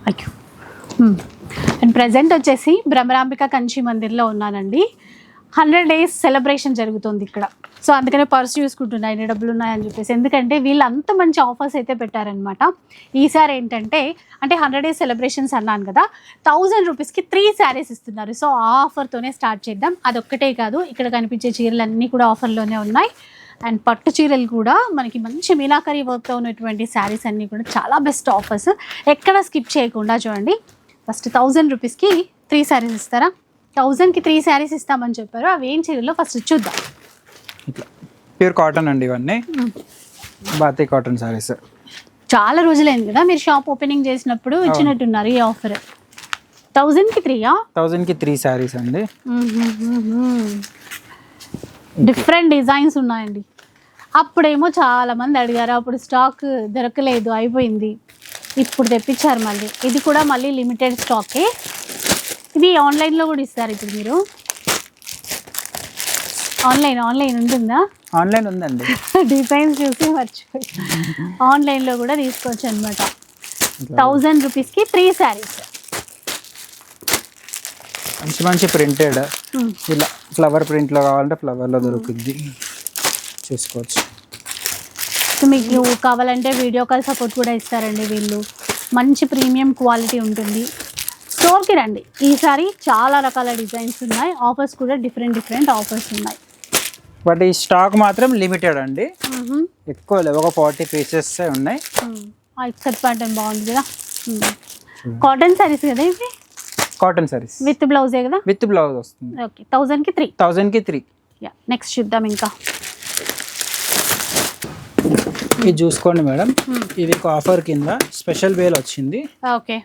అయ్యో. And present వచ్చేసి భ్రమరాంబిక కంచి మందిర్లో ఉన్నానండి. 100 days సెలబ్రేషన్ జరుగుతుంది ఇక్కడ. సో అందుకనే పర్స్ చూసుకుంటున్నా ఎన్ని డబ్బులు ఉన్నాయని చెప్పేసి. ఎందుకంటే వీళ్ళు అంత మంచి ఆఫర్స్ అయితే పెట్టారనమాట. ఈసారి ఏంటంటే 100 days సెలబ్రేషన్స్ అన్నాను కదా, 1000 రూపీస్కి 3 శారీస్ ఇస్తున్నారు. సో ఆ ఆఫర్తోనే స్టార్ట్ చేద్దాం. అదొక్కటే కాదు, ఇక్కడ కనిపించే చీరలు అన్నీ కూడా ఆఫర్లోనే ఉన్నాయి. అండ్ పట్టు చీరలు కూడా మనకి మంచి మీనాకరీ వర్క్తో ఉన్నటువంటి శారీస్ అన్నీ కూడా చాలా బెస్ట్ ఆఫర్స్. ఎక్కడ స్కిప్ చేయకుండా చూడండి. ఫస్ట్ 1000 రూపీస్కి 3 శారీస్ ఇస్తారా? 1000కి 3 శారీస్ ఇస్తామని చెప్పారు. అవి ఏం చీరలో ఫస్ట్ చూద్దాం. ఇట్లా ప్యూర్ కాటన్ అండి, ఇవన్నీ బాతి కాటన్ శారీస్. చాలా రోజులైంది కదా మీరు షాప్ ఓపెనింగ్ చేసినప్పుడు ఇచ్చినట్టున్నారు ఈ ఆఫర్. 1000కి 3యా? 1000కి 3 శారీస్ అండి. డిఫరెంట్ డిజైన్స్ ఉన్నాయండి. అప్పుడేమో చాలా మంది అడిగారు, అప్పుడు స్టాక్ దొరకలేదు, అయిపోయింది. ఇప్పుడు తెప్పించారు మళ్ళీ. ఇది కూడా మళ్ళీ లిమిటెడ్ స్టాకే. ఇది ఆన్లైన్లో కూడా ఇస్తారు ఇప్పుడు మీరు. ఆన్లైన్ ఉంటుందా? ఆన్లైన్ ఉందండి. డిజైన్స్ చూసి మర్చిపోయి ఆన్లైన్లో కూడా తీసుకోవచ్చు అనమాట. 1000 రూపీస్కి 3 శారీస్. మంచి మంచి ప్రింటెడ్, ఇలా ఫ్లవర్ ప్రింట్లో కావాలంటే ఫ్లవర్లో దొరుకుద్ది, చూసుకోవచ్చు. సో మీకు కావాలంటే వీడియో కాల్ సపోర్ట్ కూడా ఇస్తారండి వీళ్ళు. మంచి ప్రీమియం క్వాలిటీ ఉంటుంది. స్టోర్కి రండి. ఈసారి చాలా రకాల డిజైన్స్ ఉన్నాయి. ఆఫర్స్ కూడా డిఫరెంట్ ఆఫర్స్ ఉన్నాయి. బట్ ఈ స్టాక్ మాత్రం లిమిటెడ్ అండి, ఎక్కువ లేవు. ఒక 40 పీసెస్ ఉన్నాయి. ఎక్సెప్ట్ ప్యాటర్న్ బాగుంది కదా. కాటన్ సారీస్ కదా ఇవి? కాటన్ సారీస్ విత్ బ్లౌజే కదా? విత్ బ్లౌజ్ వస్తుంది. ఓకే. 1000కి 3. 1000కి 3. యా, నెక్స్ట్ చూద్దాం. ఇంకా ఇది చూసుకోండి మేడం, ఇది ఒక ఆఫర్ కింద స్పెషల్ వేల్ వచ్చింది. ఓకే.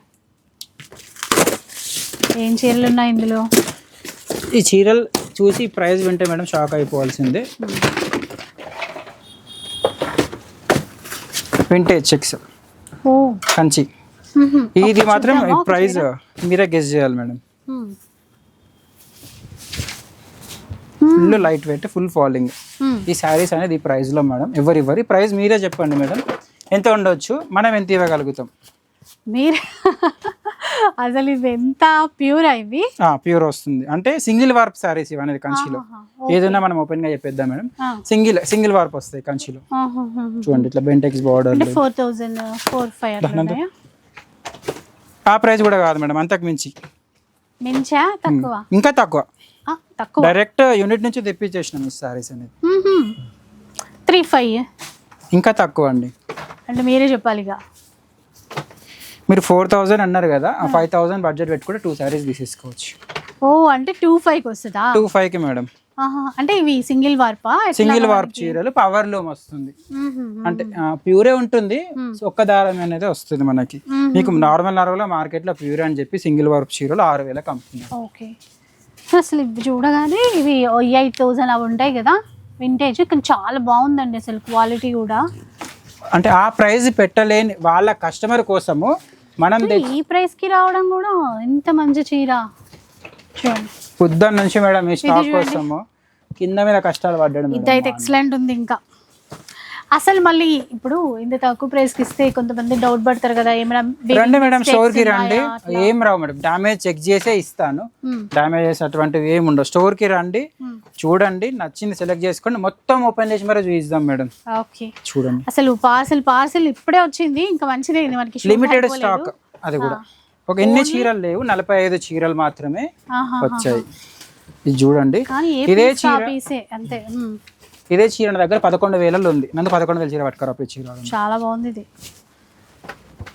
ఏం చీరలు ఉన్నాయి ఇందులో? ఈ చీరలు చూసి ప్రైస్ వింటే మేడం షాక్ అయిపోవాల్సిందే. Vintage checks, Kanchi. ఇది మాత్రం ప్రైస్ మీరే గెస్ చేయాలి madam. Full light weight, full falling. ఈ శారీస్ అనేది ఈ ప్రైస్లో మేడం ఎవరి ప్రైస్ మీరే చెప్పండి మేడం, ఎంత ఉండొచ్చు, మనం ఎంత ఇవ్వగలుగుతాం మీరు. అసలు ఇవి ఎంత ప్యూర్ ఇవి? ప్యూర్ వస్తుంది. అంటే సింగిల్ వార్ప్ శారీస్ ఇవనేది కంచిలో. ఏదైనా మనం ఓపెన్ గా చెప్పేద్దాం మేడం. సింగిల్ వార్ప్ వస్తాయి కంచిలో. చూడండి ఇట్లా బెంటెక్స్ బార్డర్. 4000 ఆ ప్రైస్ కూడా కాదు మేడం, అంతకు మించా తక్కువ, ఇంకా తక్కువ. డైరెక్ట్ యూనిట్ నుంచి తెప్పించేసినాం ఈ శారీస్ అనేది. 3500 ఇంకా తక్కువ అండి. అంటే మీరే చెప్పాలి ఇక. మీరు 4000 అన్నారు కదా, 5000 బడ్జెట్ పెట్టుకుంటే 2 శారీస్ తీసేసుకోవచ్చు. ఓ, అంటే 2500కి వస్తుందా? 2500కి మేడం. అంటే ఇవి సింగిల్ వార్ప్ చీరలు పవర్ లూమ్ వస్తుంది. అంటే ప్యూరే ఉంటుంది, ఒక్క దారం అనేది వస్తుంది మనకి. మీకు నార్మల్ మార్కెట్ లో ప్యూర్ అని చెప్పి సింగిల్ వార్ప్ చీరలు 6000 అమ్ముతుంది. ఓకే. అసలు ఇవి చూడగానే ఇవి 8000 అవి ఉంటాయి కదా వింటేజ్, కానీ చాలా బాగుందండి అసలు క్వాలిటీ కూడా. అంటే ఆ ప్రైస్ పెట్టలేని వాళ్ళ కస్టమర్ కోసము మనం ఈ ప్రైస్ కి రావడం కూడా ఎంత మంచి చీర చూడండి. పొద్దున్న నుంచి మేడం ఈ స్టాక్ కోసము కింద మీద కష్టాలు పడ్డాడు. ఇదైతే ఎక్సలెంట్ ఉంది. ఇంకా అసలు మళ్ళీ ఇప్పుడు ఇంత తక్కువ ప్రైస్ కి ఇస్తే కొంతమంది డౌట్ పడతారు కదా, ఏమైనా రండి మేడం స్టోర్ కి రండి. ఏం రావు మేడం, డామేజ్ చెక్ చేసే ఇస్తాను. డామేజెస్ అటువంటివి ఏమి ఉండవు. స్టోర్ కి రండి, చూడండి, నచ్చింది సెలెక్ట్ చేసుకోండి, మొత్తం ఓపెన్ చేసి మరి చూద్దాం మేడం. ఓకే, చూడండి. అసలు పార్సల్ ఇప్పుడే వచ్చింది, ఇంకా మంచిదే. మనకి లిమిటెడ్ స్టాక్, అది కూడా ఒక ఎన్ని చీరలు లేవు, 45 చీరలు మాత్రమే వచ్చాయి. ఇది చూడండి, ఇదే చీర అంతే. ఇదే చీర నా దగ్గర 11,000 ఉంది. నన్ను 11,000 చీర పట్టుకురా. చీర చాలా బాగుంది. ఇది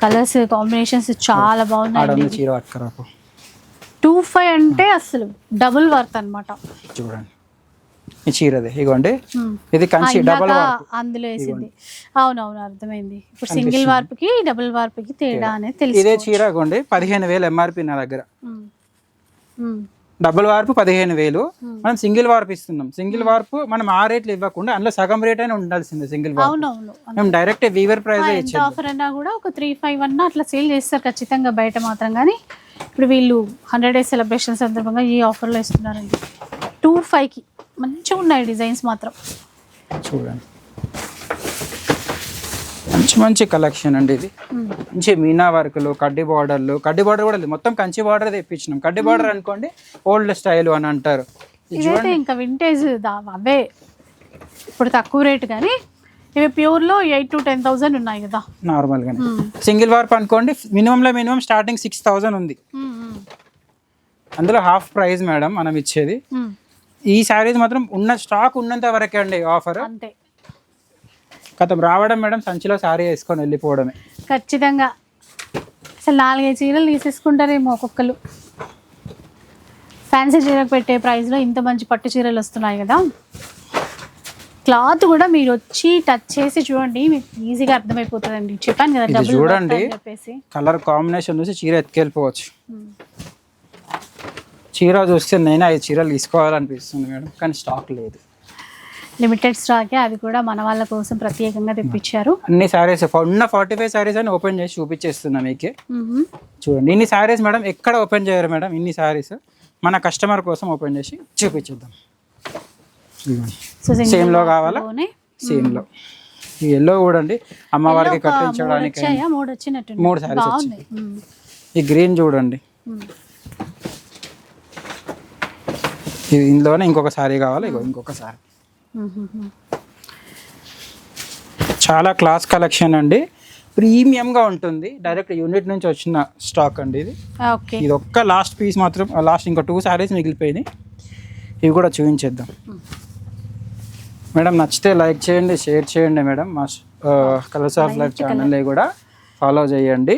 కలర్స్ కాంబినేషన్స్ చాలా బాగున్నాయి. చీర పట్టుకురా. 2500 అంటే అసలు డబుల్ వర్త్ అన్నమాట. చూడండి ఈ చీరదే, ఇగోండి. ఇది కంచి డబుల్ వార్ప్ అందులో వేసింది. అవునవును, అర్థమైంది. ఇప్పుడు సింగిల్ వార్ప్ కి డబుల్ వార్ప్ కి తేడా అనేది తెలుసు. ఇదే చీర ఇగోండి 15,000 ఎంఆర్పి నా దగ్గర. డబుల్ వార్పు 15,000. మనం సింగిల్ వార్పు ఇస్తున్నాం. సింగిల్ వార్పు మనం ఆ రేట్లు ఇవ్వకుండా అందులో సగం రేట్ అయినా ఉండాల్సిందే. సింగిల్ వార్పు మేము డైరెక్ట్ వీవర్ ప్రైస్ ఇచ్చాము. ఆఫర్ అన్నా కూడా ఒక 3-5 అన్నా అట్లా సేల్ చేస్తారు ఖచ్చితంగా బయట మాత్రం. కానీ ఇప్పుడు వీళ్ళు 100 days సెలబ్రేషన్ సందర్భంగా ఈ ఆఫర్లో ఇస్తున్నారండి. 2500కి మంచిగా ఉన్నాయి డిజైన్స్ మాత్రం. చూడండి మంచి మంచి కలెక్షన్ అండి ఇది. మంచి మీనా వర్క్లు, కడ్డీ బార్డర్లు, కడ్డీ బార్డర్ కూడా లేదు, మొత్తం కంచి బార్డర్ తెప్పించినాం. కడ్డీ బార్డర్ అనుకోండి ఓల్డ్ స్టైల్ అని అంటారు. ఇదైతే ఇంకా వింటేజ్ అవే ఇప్పుడు తక్కువ రేటు, కానీ ఇవి ప్యూర్లో 8,000 to 10,000 ఉన్నాయి కదా నార్మల్గానే. సింగిల్ వార్ప్ అనుకోండి మినిమం స్టార్టింగ్ 6,000 ఉంది. అందులో హాఫ్ ప్రైస్ మేడం మనం ఇచ్చేది. ఈ శారీస్ మాత్రం ఉన్న స్టాక్ ఉన్నంత వరకే అండి ఆఫర్. అంతే, కథం రావడం మేడం, సంచిలో శారీ వేసుకొని వెళ్ళిపోవడమే. ఖచ్చితంగా. అసలు 4-5 చీరలు తీసేసుకుంటారేమో ఒక్కొక్కరు. ఫ్యాన్సీ చీరకు పెట్టే ప్రైస్లో ఇంత మంచి పట్టు చీరలు వస్తున్నాయి కదా. క్లాత్ కూడా మీరు వచ్చి టచ్ చేసి చూడండి, మీకు ఈజీగా అర్థమైపోతుందండి. చెప్పాను కదా డబుల్ చూడండి, చెప్పేసి కలర్ కాంబినేషన్ చూసి చీర ఎత్తుకెళ్ళిపోవచ్చు. చీర చూస్తే నేను 5 చీరలు తీసుకోవాలనిపిస్తుంది మేడం, కానీ స్టాక్ లేదు. లిమిటెడ్ స్టాకే, అది కూడా మన వాళ్ళ కోసం ప్రత్యేకంగా తెప్పించారు. అన్ని శారీస్ ఉన్న 45 శారీస్ అని ఓపెన్ చేసి చూపించేస్తున్నా మీకు. చూడండి ఇన్ని శారీస్ మేడం, ఎక్కడ ఓపెన్ చేయరు మేడం. ఇన్ని శారీస్ మన కస్టమర్ కోసం ఓపెన్ చేసి చూపించేద్దాం. సేమ్ లో కావాలా, సేమ్ లో. ఈ ఎల్లో చూడండి, అమ్మవారికి కట్టించడానికి 3 శారీస్ వచ్చాయి. ఈ గ్రీన్ చూడండి, ఇందులోనే ఇంకొక శారీ కావాలి. ఇంకొక శారీ. చాలా క్లాస్ కలెక్షన్ అండి, ప్రీమియంగా ఉంటుంది. డైరెక్ట్ యూనిట్ నుంచి వచ్చిన స్టాక్ అండి ఇది. ఇది ఒక్క లాస్ట్ పీస్ మాత్రం, లాస్ట్ ఇంకా 2 శారీస్ మిగిలిపోయినాయి. ఇవి కూడా చూపించేద్దాం మేడం. నచ్చితే లైక్ చేయండి, షేర్ చేయండి మేడం. మా కలర్స్ ఆఫ్ లైఫ్ ఛానల్ని కూడా ఫాలో చేయండి.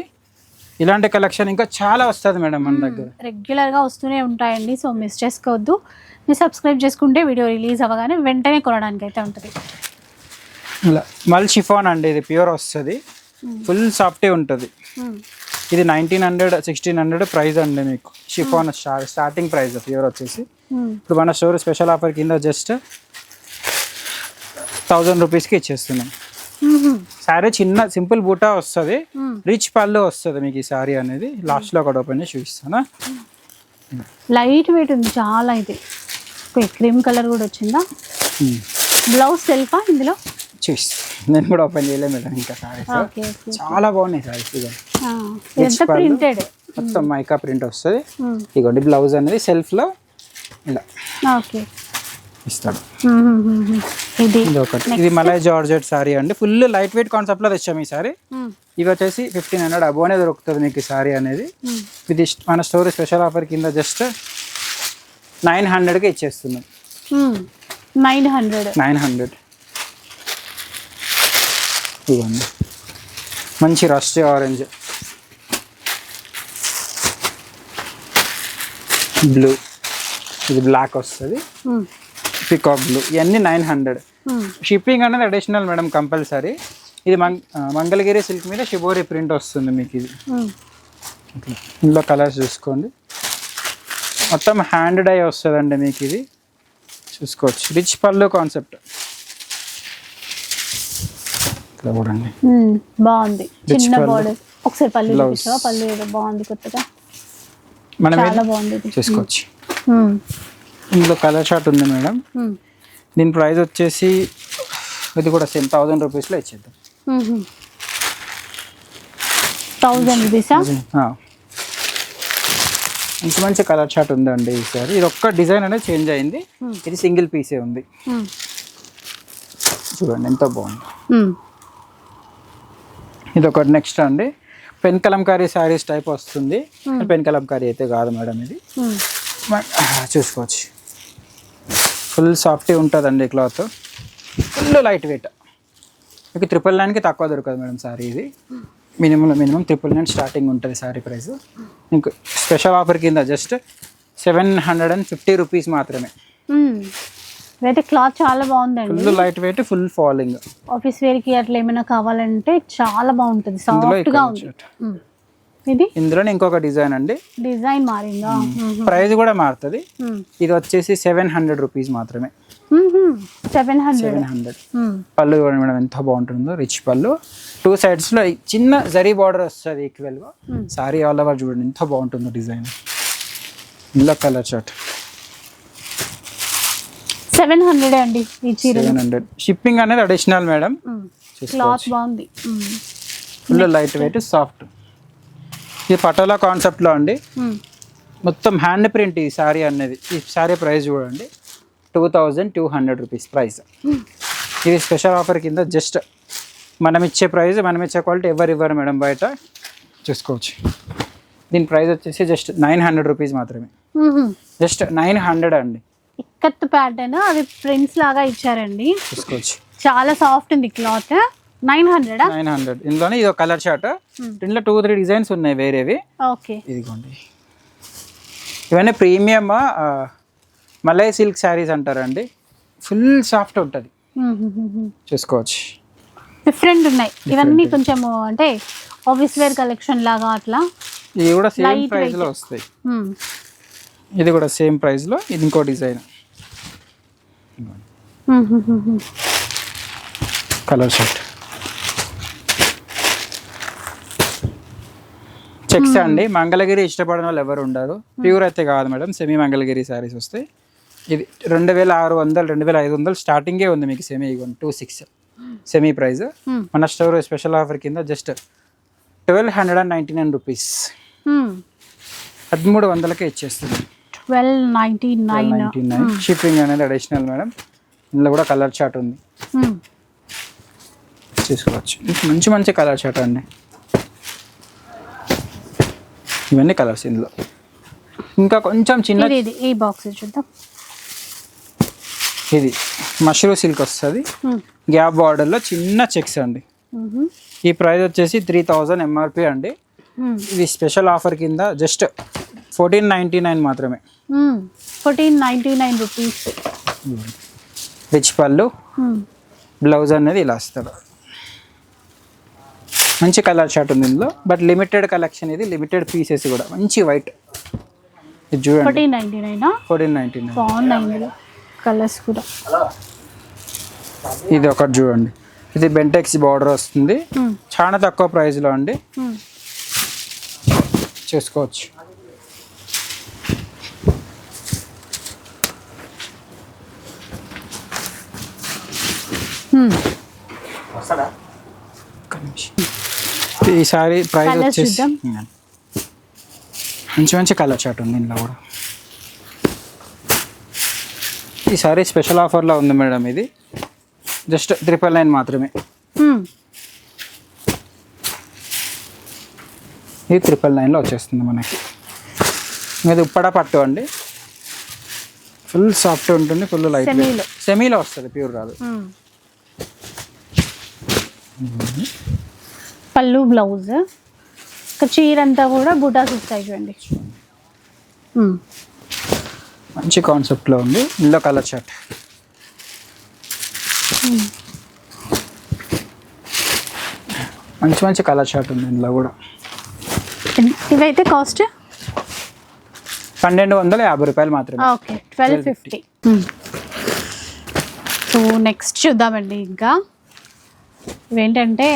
ఇలాంటి కలెక్షన్ ఇంకా చాలా వస్తుంది మేడం మన దగ్గర, రెగ్యులర్గా వస్తూనే ఉంటాయండి. సో మిస్ చేసుకోవద్దు. మీరు సబ్స్క్రైబ్ చేసుకుంటే వీడియో రిలీజ్ అవ్వగానే వెంటనే కొనడానికి అయితే ఉంటుంది. ఇలా మల్ షిఫాన్ అండి, ఇది ప్యూర్ వస్తుంది, ఫుల్ సాఫ్టే ఉంటుంది. ఇది 1,900 1,600 ప్రైస్ అండి మీకు. షిఫాన్ స్టార్టింగ్ ప్రైస్ ప్యూర్ వచ్చేసి. ఇప్పుడు మన స్టోర్ స్పెషల్ ఆఫర్ కింద జస్ట్ 1,000 రూపీస్కి ఇచ్చేస్తున్నాం. శారీ చిన్న సింపుల్ బూటా వస్తుంది, రిచ్ పళ్ళు వస్తుంది మీకు ఈ శారీ అనేది. లాస్ట్లో ఒకటి ఓపెన్ చేసి చూపిస్తాను. లైట్ వెయిట్ ఉంది చాలా. ఇది క్రీమ్ కలర్ కూడా వచ్చిందా? బ్లౌజ్ సెల్ఫా ఇందులో? చూపిస్తాను, నేను కూడా ఓపెన్ చేయలేదు మేడం ఇంకా. శారీస్ చాలా బాగున్నాయి శారీస్. ప్రింటెడ్ మొత్తం మైకా ప్రింట్ వస్తుంది. ఇదిగోండి బ్లౌజ్ అనేది సెల్ఫ్లో ఇలా ఇస్తాడు. ఇది ఒకటి, ఇది మలై జార్జెట్ సారీ అండి, ఫుల్ లైట్ వెయిట్ కాన్సెప్ట్ లో తెచ్చాము ఈ సారీ. ఇవి వచ్చేసి 1,500 అబోనే దొరుకుతుంది మీకు ఈ సారీ అనేది. ఇది మన స్టోర్ స్పెషల్ ఆఫర్ కింద జస్ట్ 900కి ఇచ్చేస్తున్నాం. 900 ఇవ్వండి. మంచి రస్టీ ఆరెంజ్, బ్లూ, ఇది బ్లాక్ వస్తుంది, పికాక్ బ్లూ, ఇవన్నీ 900. షిప్పింగ్ అనేది అడిషనల్ మేడం కంపల్సరీ. ఇది మంగళగిరి సిల్క్ మీద షిబోరి ప్రింట్ వస్తుంది మీకు. ఇది ఇందులో కలర్స్ చూసుకోండి, మొత్తం హ్యాండ్ డై వస్తుందండి మీకు. ఇది చూసుకోవచ్చు, రిచ్ పళ్ళు కాన్సెప్ట్. ఇట్లా చూడండి, బాగుంది. చిన్న బోర్డర్. ఒకసారి పళ్ళు చూపించావా? పళ్ళు ఏదో బాగుంది కొత్తగా, మనం చాలా బాగుంది. చూసుకోవచ్చు. ఇందులో కలర్ షార్ట్ ఉంది మేడం. దీని ప్రైస్ వచ్చేసి ఇది కూడా సేమ్ 1,000 రూపీస్లో ఇచ్చేద్దాం. 1,000 రూపీసా? మంచి మంచి కలర్ షార్ట్ ఉందండి ఈసారి. ఇది ఒక్క డిజైన్ అనేది చేంజ్ అయింది, ఇది సింగిల్ పీసే ఉంది. చూడండి ఎంత బాగుంది. ఇది ఒకటి. నెక్స్ట్ అండి పెన్ కలంకారీ శారీస్ టైప్ వస్తుంది. పెన్ కలంకారీ అయితే కాదు మేడం ఇది. చూసుకోవచ్చు, ఫుల్ సాఫ్టీ ఉంటుందండి క్లాత్, ఫుల్ లైట్ వెయిట్. మీకు 999కి తక్కువ దొరకదు మేడం శారీ. ఇది మినిమం 999 స్టార్టింగ్ ఉంటుంది శారీ ప్రైస్. మీకు స్పెషల్ ఆఫర్ కింద జస్ట్ 750 రూపీస్ మాత్రమే. అయితే క్లాత్ చాలా బాగుందండి, full light weight, full falling. Office వేర్కి అట్లా ఏమైనా కావాలంటే చాలా బాగుంటుంది, సాఫ్ట్గా ఉంది. ఇది ఇందులోనే ఇంకొక డిజైన్ అండి, డిజైన్ మారిందా? ప్రైస్ కూడా మారుతుంది. ఇది వచ్చేసి 700 రూపీస్ మాత్రమే. 700. పళ్ళు చూడండి మేడం ఎంత బాగుంటుందో, రిచ్ పళ్ళు. 2 sides లో చిన్న జరీ బార్డర్ వస్తుంది ఈక్వల్ గా. సారీ ఆల్ ఓవర్ చూడండి ఎంత బాగుంటుందో డిజైన్. ఇందులో కలర్ షార్ట్ 700 అండి ఈ చీర. 700. షిప్పింగ్ అనేది అడిషనల్ మేడం. క్లాత్ బాగుంది. Full light weight soft. ఇది పటోలా కాన్సెప్ట్లో అండి, మొత్తం హ్యాండ్ ప్రింట్ ఈ శారీ అనేది. ఈ శారీ ప్రైస్ చూడండి 2200 రూపీస్ ప్రైస్. ఇది స్పెషల్ ఆఫర్ కింద జస్ట్ మనం ఇచ్చే ప్రైస్, మనం ఇచ్చే క్వాలిటీ ఎవరు ఇవ్వరు మేడం, బయట చూసుకోవచ్చు. దీని ప్రైస్ వచ్చేసి జస్ట్ 900 రూపీస్ మాత్రమే. జస్ట్ 900 అండి. ఇక్కత్ ప్యాటర్న్, అది ప్రింట్స్ లాగా ఇచ్చారండి, చూసుకోవచ్చు. చాలా సాఫ్ట్ ఉంది క్లాత్. 900. ఇందులోనే ఇది కలర్ షార్ట్. దీంట్లో 2-3 డిజైన్స్ ఉన్నాయి వేరేవి. ఓకే, ఇదిగోండి. ఇవన్నీ ప్రీమియం మలై సిల్క్ శారీస్ అంటారండి. ఫుల్ సాఫ్ట్ ఉంటుంది, చూసుకోవచ్చు. డిఫరెంట్ ఉన్నాయి ఇవన్నీ, కొంచెం అంటే ఆఫీస్ వేర్ కలెక్షన్ లాగా అట్లా. ఇది కూడా సేమ్ ప్రైస్ లో వస్తాయి. ఇది కూడా సేమ్ ప్రైస్ లో. ఇది ఇంకో డిజైన్ కలర్ షర్ట్ చెక్స్ అండి. మంగళగిరి ఇష్టపడిన వాళ్ళు ఎవరు ఉండరు. ప్యూర్ అయితే కాదు మేడం, సెమీ మంగళగిరి శారీస్ వస్తాయి. ఇది 2600 2500 స్టార్టింగే ఉంది మీకు సెమీ. 26 semi price. మన స్టోర్ స్పెషల్ ఆఫర్ కింద జస్ట్ 1299 రూపీస్, 1300కే ఇచ్చేస్తుంది. 1299. షిప్పింగ్ అనేది అడిషనల్ మేడం. ఇందులో కూడా కలర్ చార్ట్ ఉంది, చూసుకోవచ్చు. మంచి మంచి కలర్ చార్ట్ అండి. ఇవన్నీ కలర్స్ ఇందులో. ఇంకా కొంచెం చిన్న ఈ బాక్స్ చూద్దాం. ఇది మష్రూ సిల్క్ వస్తుంది, గ్యాప్ బార్డర్లో చిన్న చెక్స్ అండి. ఈ ప్రైస్ వచ్చేసి 3000 ఎంఆర్పి అండి. ఇది స్పెషల్ ఆఫర్ కింద జస్ట్ 1499 మాత్రమే. 1499 రూపీస్. రిచ్ పళ్ళు, బ్లౌజ్ అనేది ఇలా వస్తాడు. మంచి కలర్ షార్ట్ ఉంది ఇందులో, బట్ లిమిటెడ్ కలెక్షన్. ఇది లిమిటెడ్ పీసెస్ కూడా. మంచి వైట్. ఇది చూడండి 1499. బాగున్నాయి కలర్స్ కూడా. ఇది ఒకటి చూడండి, ఇది బెంటెక్స్ బార్డర్ వస్తుంది, చాలా తక్కువ ప్రైస్లో అండి, చూసుకోవచ్చు. ఈ సారీ ప్రైస్ వచ్చేసి మంచి మంచి కలర్ చార్ట్ ఉంది ఇందులో కూడా. ఈ సారీ స్పెషల్ ఆఫర్లో ఉంది మేడం. ఇది జస్ట్ 999 మాత్రమే. ఇది 999లో వచ్చేస్తుంది మనకి. ఇది ఉప్పడ పట్టు అండి, ఫుల్ సాఫ్ట్ ఉంటుంది, ఫుల్ లైట్. సెమీలో వస్తుంది, ప్యూర్ రాదు. పళ్ళు, బ్లౌజ్, చీర అంతా కూడా బుటాస్ వస్తాయి చూడండి. మంచి కాన్సెప్ట్లో ఉంది. ఇందులో కలర్ చార్ట్. మంచి మంచి కలర్ చార్ట్ ఉంది ఇందులో కూడా. ఇవైతే కాస్ట్ 1250 రూపాయలు మాత్రమే. ఓకే, 1250. సో నెక్స్ట్ చూద్దామండి. ఇంకా ఇవేంటంటే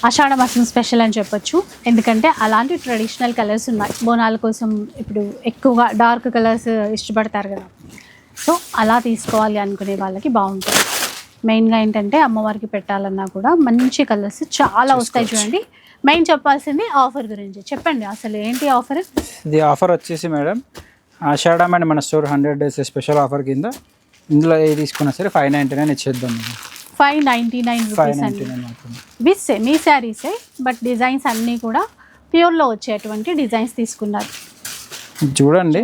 ఆషాఢ మాసం స్పెషల్ అని చెప్పొచ్చు, ఎందుకంటే అలాంటి ట్రెడిషనల్ కలర్స్ ఉన్నాయి. బోనాల కోసం ఇప్పుడు ఎక్కువగా డార్క్ కలర్స్ ఇష్టపడతారు కదా, సో అలా తీసుకోవాలి అనుకునే వాళ్ళకి బాగుంటుంది. మెయిన్గా ఏంటంటే అమ్మవారికి పెట్టాలన్నా కూడా మంచి కలర్స్ చాలా వస్తాయి చూడండి. మెయిన్ చెప్పాల్సింది ఆఫర్ గురించి చెప్పండి, అసలు ఏంటి ఆఫర్? ఇది ఆఫర్ వచ్చేసి మేడం ఆషాఢం అండ్ మన స్టోర్ 100 days స్పెషల్ ఆఫర్ కింద ఇందులో ఏ తీసుకున్నా సరే 599 ఇచ్చేద్దాం. 599 రూపీస్ అండి. ఇవి సెమీ శారీసే, బట్ డిజైన్స్ అన్నీ కూడా ప్యూర్లో వచ్చేటువంటి డిజైన్స్ తీసుకున్నారు. చూడండి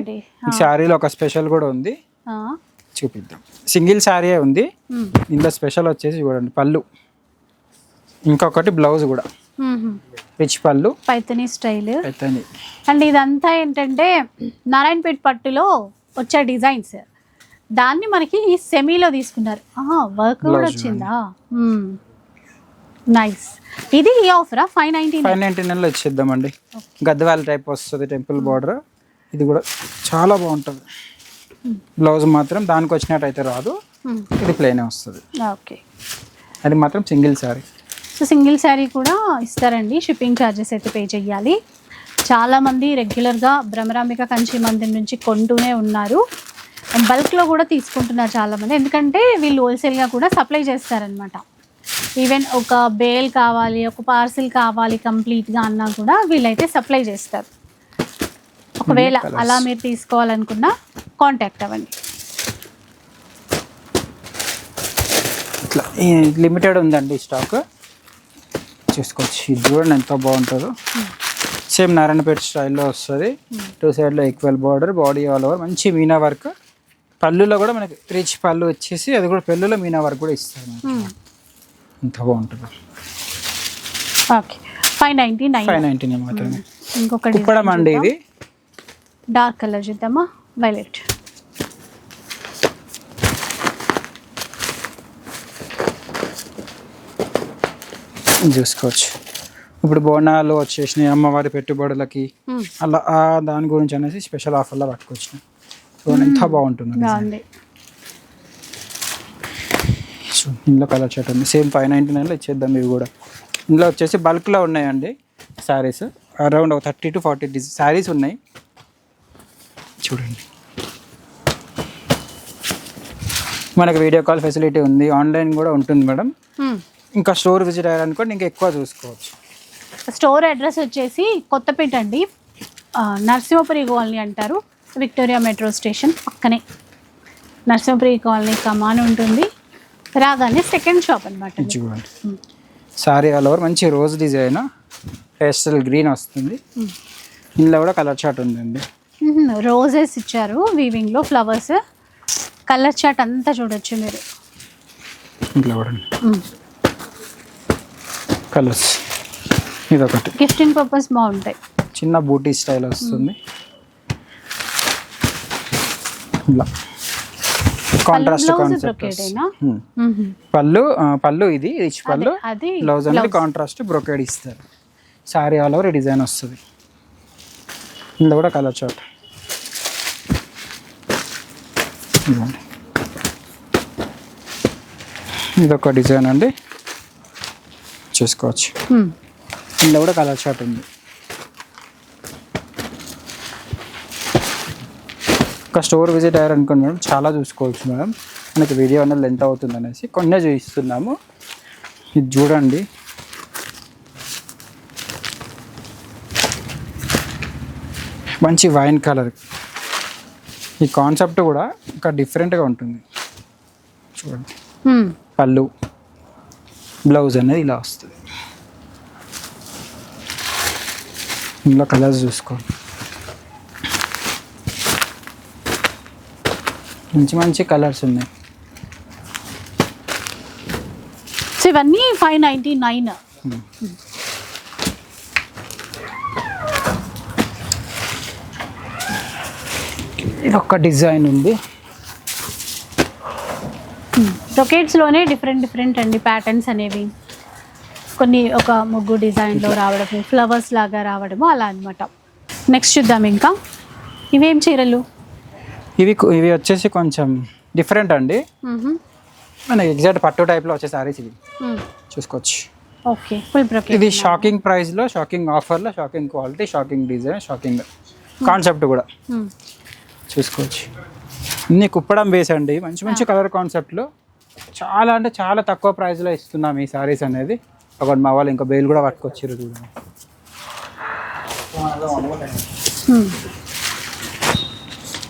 ఈ శారీలో ఒక స్పెషల్ కూడా ఉంది, చూపిద్దాం. సింగిల్ శారీ ఉంది, ఇందులో స్పెషల్ వచ్చేసి చూడండి పళ్ళు, ఇంకొకటి బ్లౌజ్ కూడా రిచ్ పళ్ళు, పైతనీ స్టైల్. పైతనీ అండ్ ఇదంతా ఏంటంటే నారాయణపేట పట్టులో వచ్చే డిజైన్స్, దాన్ని మనకి ఈ సెమీలో తీసుకున్నారు. వర్క్ కూడా వచ్చిందా, నైస్. ఇది ఈ ఆఫరా 599లో ఇచ్చేద్దామండి. గద్వాల టైప్ వస్తుంది, టెంపుల్ బార్డర్. ఇది కూడా చాలా బాగుంటుంది. బ్లౌజ్ మాత్రం దానికి వచ్చినట్టు అయితే రాదు, ఇది ప్లెయిన్ వస్తుంది. ఓకే, అది మాత్రం single sari. So single sari కూడా ఇస్తారండి, షిప్పింగ్ ఛార్జెస్ అయితే పే చేయాలి. చాలామంది రెగ్యులర్గా భ్రమరాంబిక కంచి మందిర్ నుంచి కొంటూనే ఉన్నారు, బల్క్లో కూడా తీసుకుంటున్నారు చాలామంది, ఎందుకంటే వీళ్ళు హోల్సేల్గా కూడా సప్లై చేస్తారనమాట. ఈవెన్ ఒక బేల్ కావాలి, ఒక పార్సిల్ కావాలి కంప్లీట్గా అన్నా కూడా వీళ్ళైతే సప్లై చేస్తారు. ఒకవేళ అలా మీరు తీసుకోవాలనుకున్నా కాంటాక్ట్ అవ్వండి. ఇట్లా లిమిటెడ్ ఉందండి స్టాక్, చూసుకోవచ్చు. ఇది చూడండి ఎంత బాగుంటుందో. సేమ్ నారాయణపేట స్టైల్లో వస్తుంది. 2 సైడ్లో equal border, body all over మంచి మీనా వర్క్. పళ్ళులో కూడా మనకి రిచ్ పళ్ళు వచ్చేసి అది కూడా పళ్ళులో మీనా వర్క్ కూడా ఇస్తారు. ఎంత బాగుంటుంది. ఓకే 599 మాత్రమే. ఇంకొకటి కుప్పడం అండి ఇది. డార్క్ కలర్ చూద్దామా, వైలెట్. చూసుకోవచ్చు. ఇప్పుడు బోనాలు వచ్చేసినాయి అమ్మవారి పెట్టుబడులకి, అలా దాని గురించి అనేసి స్పెషల్ ఆఫర్లో పట్టుకొచ్చినాయి. ఎంత బాగుంటుంది. ఇందులో కలర్ షర్ట్ ఉంది, సేమ్ 599లో ఇచ్చేద్దాం. ఇవి కూడా ఇందులో వచ్చేసి బల్క్లో ఉన్నాయండి శారీస్. అరౌండ్ 30 to 40 శారీస్ ఉన్నాయి. చూడండి, మనకి వీడియో కాల్ ఫెసిలిటీ ఉంది, ఆన్లైన్ కూడా ఉంటుంది మేడం. ఇంకా స్టోర్ విజిట్ అయ్యారనుకోండి ఇంకా ఎక్కువ చూసుకోవచ్చు. స్టోర్ అడ్రస్ వచ్చేసి కొత్తపేట అండి, నరసింహపురి కాలనీ అంటారు. విక్టోరియా మెట్రో స్టేషన్ పక్కనే నరసింహపురి కాలనీ కమాన్ ఉంటుంది. రాగానే సెకండ్ షాప్ అనమాట. చూడండి, సారీ ఆల్ ఓవర్ మంచి రోజ్ డిజైన్, పేస్టల్ గ్రీన్ వస్తుంది. ఇందులో కూడా కలర్ చార్ట్ ఉందండి. రోజెస్ ఇచ్చారు వీవింగ్లో, ఫ్లవర్స్. కలర్ చార్ట్ అంతా చూడొచ్చు మీరు. ఇంట్లో కూడా కలర్స్. ఇదొకటి గిఫ్టింగ్ పర్పస్ బాగుంటాయి. చిన్న బూటీ స్టైల్ వస్తుంది. ఇలా కాంట్రాస్ట్ కాన్సెప్ట్. పళ్ళు ఇది రిచ్ పళ్ళు, బ్లౌజ్ అనేది కాంట్రాస్ట్ బ్రొకేడ్ ఇస్తారు. సారీ ఆల్ ఓవర్ డిజైన్ వస్తుంది. ఇందులో కూడా కలర్ చార్ట్. ఇదొక డిజైన్ అండి, చూసుకోవచ్చు. ఇందులో కూడా కలర్ చార్ట్ ఉంది. ఒక స్టోర్ విజిట్ అయ్యారనుకోండి మేడం, చాలా చూసుకోవచ్చు మేడం. మనకి వీడియో అనేది లెంత్ అవుతుంది అనేసి కొన్నే చూపిస్తున్నాము. ఇది చూడండి, మంచి వైన్ కలర్. ఈ కాన్సెప్ట్ కూడా ఇంకా డిఫరెంట్గా ఉంటుంది. చూడండి, పళ్ళు బ్లౌజ్ అనేది ఇలా వస్తుంది. ఇందులో కలర్స్ చూసుకోండి, మంచి మంచి కలర్స్ ఉన్నాయి. సో ఇవన్నీ 599. ఇది ఒక డిజైన్ ఉంది. బ్రొకేట్స్లోనే డిఫరెంట్ అండి ప్యాటర్న్స్ అనేవి. కొన్ని ఒక ముగ్గు డిజైన్లో రావడము, ఫ్లవర్స్ లాగా రావడము, అలా అనమాట. నెక్స్ట్ చూద్దాం. ఇంకా ఇవేం చీరలు? ఇవి వచ్చేసి కొంచెం డిఫరెంట్ అండి. మనకి ఎగ్జాక్ట్ పట్టు టైప్లో వచ్చే సారీస్ ఇవి, చూసుకోవచ్చు. Okay, full brocade. ఇది షాకింగ్ ప్రైస్లో, షాకింగ్ ఆఫర్లో, shocking quality, shocking design, shocking concept కూడా చూసుకోవచ్చు. ఇన్ని కుప్పడం బేస్ అండి, మంచి మంచి కలర్ కాన్సెప్ట్లో చాలా అంటే చాలా తక్కువ ప్రైస్లో ఇస్తున్నాం ఈ సారీస్ అనేది. ఒకటి మా వాళ్ళు ఇంకా బెయిల్ కూడా పట్టుకొచ్చారు చూడండి.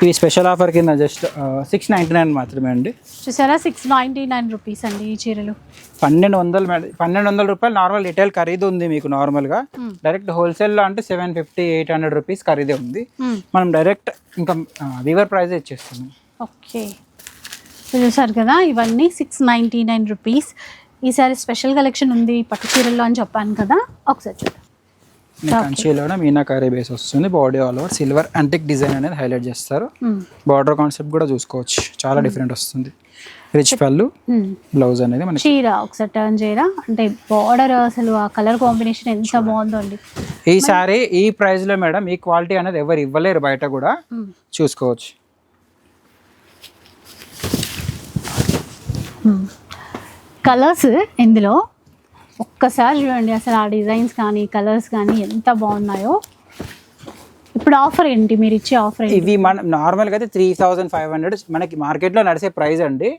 ఈ స్పెషల్ ఆఫర్ కింద జస్ట్ 699 మాత్రమే అండి. చూసారా, 699 రూపీస్ అండి ఈ చీరలు. 1200 రూపాయలు నార్మల్ రిటైల్ ఖరీదు ఉంది మీకు. నార్మల్గా డైరెక్ట్ హోల్సేల్లో అంటే 750-800 రూపీస్ ఖరీదే ఉంది. మనం డైరెక్ట్ ఇంకా వీవర్ ప్రైస్ ఇచ్చేస్తున్నాం. ఓకే, చూసారు కదా, ఇవన్నీ 699 రూపీస్. ఈసారి స్పెషల్ కలెక్షన్ ఉంది పట్టు చీరల్లో అని చెప్పాను కదా, ఒకసారి చూద్దాం. కంచిలోనే మీనాకారీ బేస్ వస్తుంది. Body all over silver antique design అనేది హైలైట్ చేస్తారు. బార్డర్ కాన్సెప్ట్ కూడా చూసుకోవచ్చు, చాలా డిఫరెంట్ వస్తుంది. రిచ్ పళ్ళు, బ్లౌజ్ అనేది మనకి. చీర ఒకసారి టర్న్ చేయరా, అంటే బార్డర్ అసలు ఆ కలర్ కాంబినేషన్ ఎంత బాగుందో అండి. ఈ సారీ ఈ ప్రైస్ లో మేడం ఈ క్వాలిటీ అనేది ఎవరు ఇవ్వలేరు బయట కూడా, చూసుకోవచ్చు. కలర్స్ ఇందులో ఒక్కసారి చూడండి, అసలు ఆ డిజైన్స్ కానీ కలర్స్ కానీ ఎంత బాగున్నాయో. ఇప్పుడు ఆఫర్ ఏంటి, మీరు ఇచ్చే ఆఫర్? ఇవి మన నార్మల్గా అయితే 3500 మనకి మార్కెట్లో నడిచే ప్రైస్ అండి.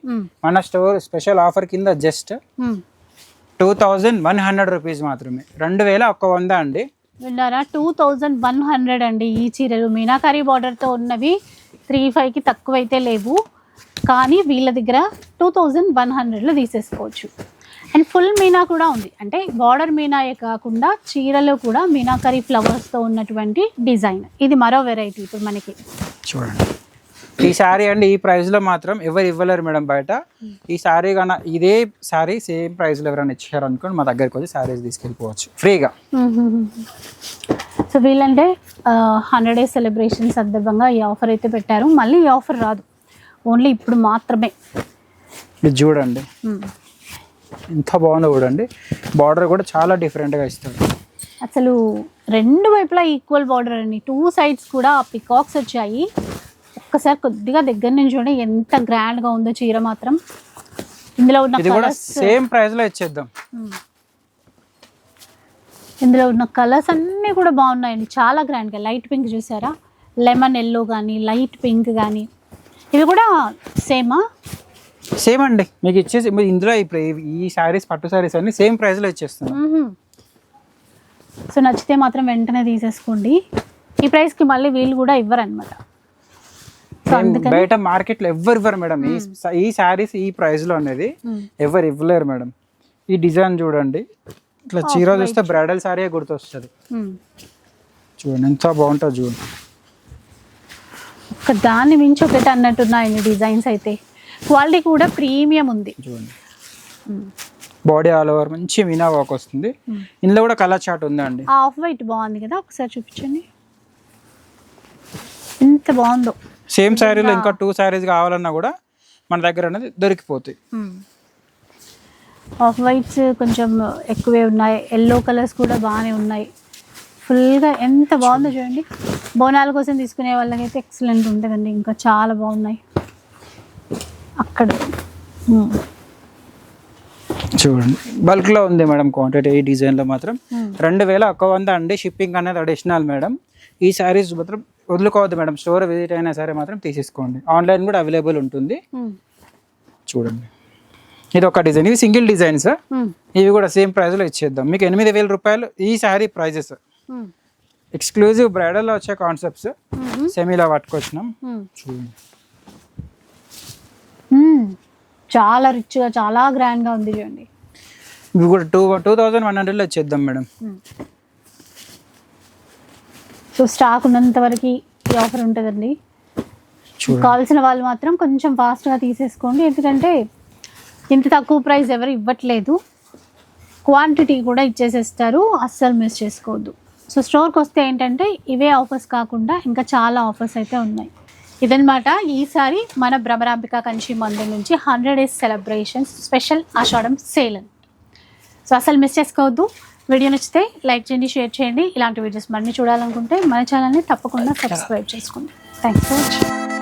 మన స్టోర్ స్పెషల్ ఆఫర్ కింద జస్ట్ 2100 రూపీస్ మాత్రమే, 2100 అండి. విన్నారా, 2100 అండి ఈ చీరలు. మీనాకారి బార్డర్తో ఉన్నవి 35కి తక్కువ అయితే లేవు, కానీ వీళ్ళ దగ్గర 2100లో తీసేసుకోవచ్చు. అండ్ ఫుల్ మీనా కూడా ఉంది, అంటే బార్డర్ మీనాయే కాకుండా చీరలో కూడా మీనాకారి ఫ్లవర్స్తో ఉన్నటువంటి డిజైన్. ఇది మరో వెరైటీ ఇప్పుడు మనకి. చూడండి ఈ శారీ అండి, ఈ ప్రైస్లో మాత్రం ఎవరు ఇవ్వలేరు మేడం బయట. ఈ శారీ కన్నా ఇదే శారీ సేమ్ ప్రైస్లో ఎవరైనా ఇచ్చారు అనుకోండి, మా దగ్గరికి వచ్చి శారీస్ తీసుకెళ్ళిపోవచ్చు ఫ్రీగా. సో వీళ్ళంటే 100 days సెలబ్రేషన్ సందర్భంగా ఈ ఆఫర్ అయితే పెట్టారు. మళ్ళీ ఈ ఆఫర్ రాదు, ఓన్లీ ఇప్పుడు మాత్రమే. ఇది చూడండి ఎంత బాగుందో చూడండి, బార్డర్ కూడా చాలా డిఫరెంట్గా ఇస్తారు. అసలు రెండు వైపులా ఈక్వల్ బార్డర్ అండి, 2 sides కూడా పికాక్స్ వచ్చాయి. ఒక్కసారి కొద్దిగా దగ్గర నుంచి చూడండి ఎంత గ్రాండ్గా ఉందో చీర మాత్రం. ఇందులో ఉన్న ఇది కూడా సేమ్ ప్రైస్లో ఇచ్చేద్దాం. ఇందులో ఉన్న కలర్స్ అన్నీ కూడా బాగున్నాయండి, చాలా గ్రాండ్గా. లైట్ పింక్ చూసారా, లెమన్ ఎల్లో కానీ లైట్ పింక్ కానీ, ఇవి కూడా సేమా? సేమ్ అండి, మీకు ఇచ్చేసి ఇందులో ఇప్పుడు ఈ శారీస్ పట్టు శారీస్ అన్ని సేమ్ ప్రైస్లో ఇచ్చేస్తున్నాం. సో నచ్చితే మాత్రం వెంటనే తీసేసుకోండి. ఈ ప్రైస్కి మళ్ళీ వీళ్ళు కూడా ఇవ్వరు అనమాట. బయట మార్కెట్లో ఎవరు ఇవ్వరు మేడం ఈ శారీస్ ఈ ప్రైస్లో అనేది ఎవరు ఇవ్వలేరు మేడం. ఈ డిజైన్ చూడండి, ఇట్లా చీర చూస్తే బ్రైడల్ శారీ గుర్తొస్తుంది. చూడండి ఎంత బాగుంటుంది చూడండి, ఒక దాన్ని మించి ఒకటి అన్నట్టున్నాయండి డిజైన్స్ అయితే. క్వాలిటీ కూడా ప్రీమియం ఉంది. చూడండి బాడీ ఆల్ ఓవర్ మంచి మీనా వర్క్ వస్తుంది. ఇందులో కూడా కలర్ చార్ట్ ఉందండి. ఆఫ్ వైట్ బాగుంది కదా, ఒకసారి చూపించండి ఎంత బాగుందో. సేమ్ శారీలో ఇంకా 2 శారీస్ కావాలన్నా కూడా మన దగ్గర అనేది దొరికిపోతాయి. ఆఫ్ వైట్స్ కొంచెం ఎక్కువే ఉన్నాయి, ఎల్లో కలర్స్ కూడా బాగానే ఉన్నాయి. ఫుల్గా ఎంత బాగుందో చూడండి. బోనాల కోసం తీసుకునే వాళ్ళకైతే ఎక్సలెంట్ ఉంటుందండి, ఇంకా చాలా బాగున్నాయి. అక్కడ చూడండి బల్క్లో ఉంది మేడం క్వాంటిటీ. ఈ డిజైన్లో మాత్రం 2100 అండి. షిప్పింగ్ అనేది అడిషనల్ మేడం. ఈ శారీస్ మాత్రం వదులుకోవద్దు మేడం, స్టోర్ విజిట్ అయినా సరే మాత్రం తీసేసుకోండి. ఆన్లైన్ కూడా అవైలబుల్ ఉంటుంది. చూడండి ఇది ఒక డిజైన్, ఇవి సింగిల్ డిజైన్స్, ఇవి కూడా సేమ్ ప్రైస్లో ఇచ్చేద్దాం మీకు. 8000 రూపాయలు ఈ శారీ ప్రైజెస్. ఎక్స్క్లూజివ్ బ్రైడల్లో వచ్చే కాన్సెప్ట్స్ సెమీలో పట్టుకొచ్చినాం. చూడండి చాలా రిచ్గా చాలా గ్రాండ్గా ఉంది చూడండి. ఇవి కూడా 2100లో ఇచ్చేద్దాం మేడం. సో స్టాక్ ఉన్నంత వరకు ఈ ఆఫర్ ఉంటుందండి. కావాల్సిన వాళ్ళు మాత్రం కొంచెం ఫాస్ట్గా తీసేసుకోండి, ఎందుకంటే ఇంత తక్కువ ప్రైస్ ఎవరు ఇవ్వట్లేదు. క్వాంటిటీ కూడా ఇచ్చేసేస్తారు, అస్సలు మిస్ చేసుకోవద్దు. సో స్టోర్కి వస్తే ఏంటంటే ఇవే ఆఫర్స్ కాకుండా ఇంకా చాలా ఆఫర్స్ అయితే ఉన్నాయి. ఇదన్నమాట ఈసారి మన భ్రమరాంబిక కంచి మందిర్ నుంచి 100 days సెలబ్రేషన్స్ స్పెషల్ ఆషాఢం సేల్ అని. సో అసలు మిస్ చేసుకోవద్దు. వీడియో నచ్చితే లైక్ చేయండి, షేర్ చేయండి. ఇలాంటి వీడియోస్ మరిన్ని చూడాలనుకుంటే మన ఛానల్ని తప్పకుండా సబ్స్క్రైబ్ చేసుకోండి. Thanks for watching.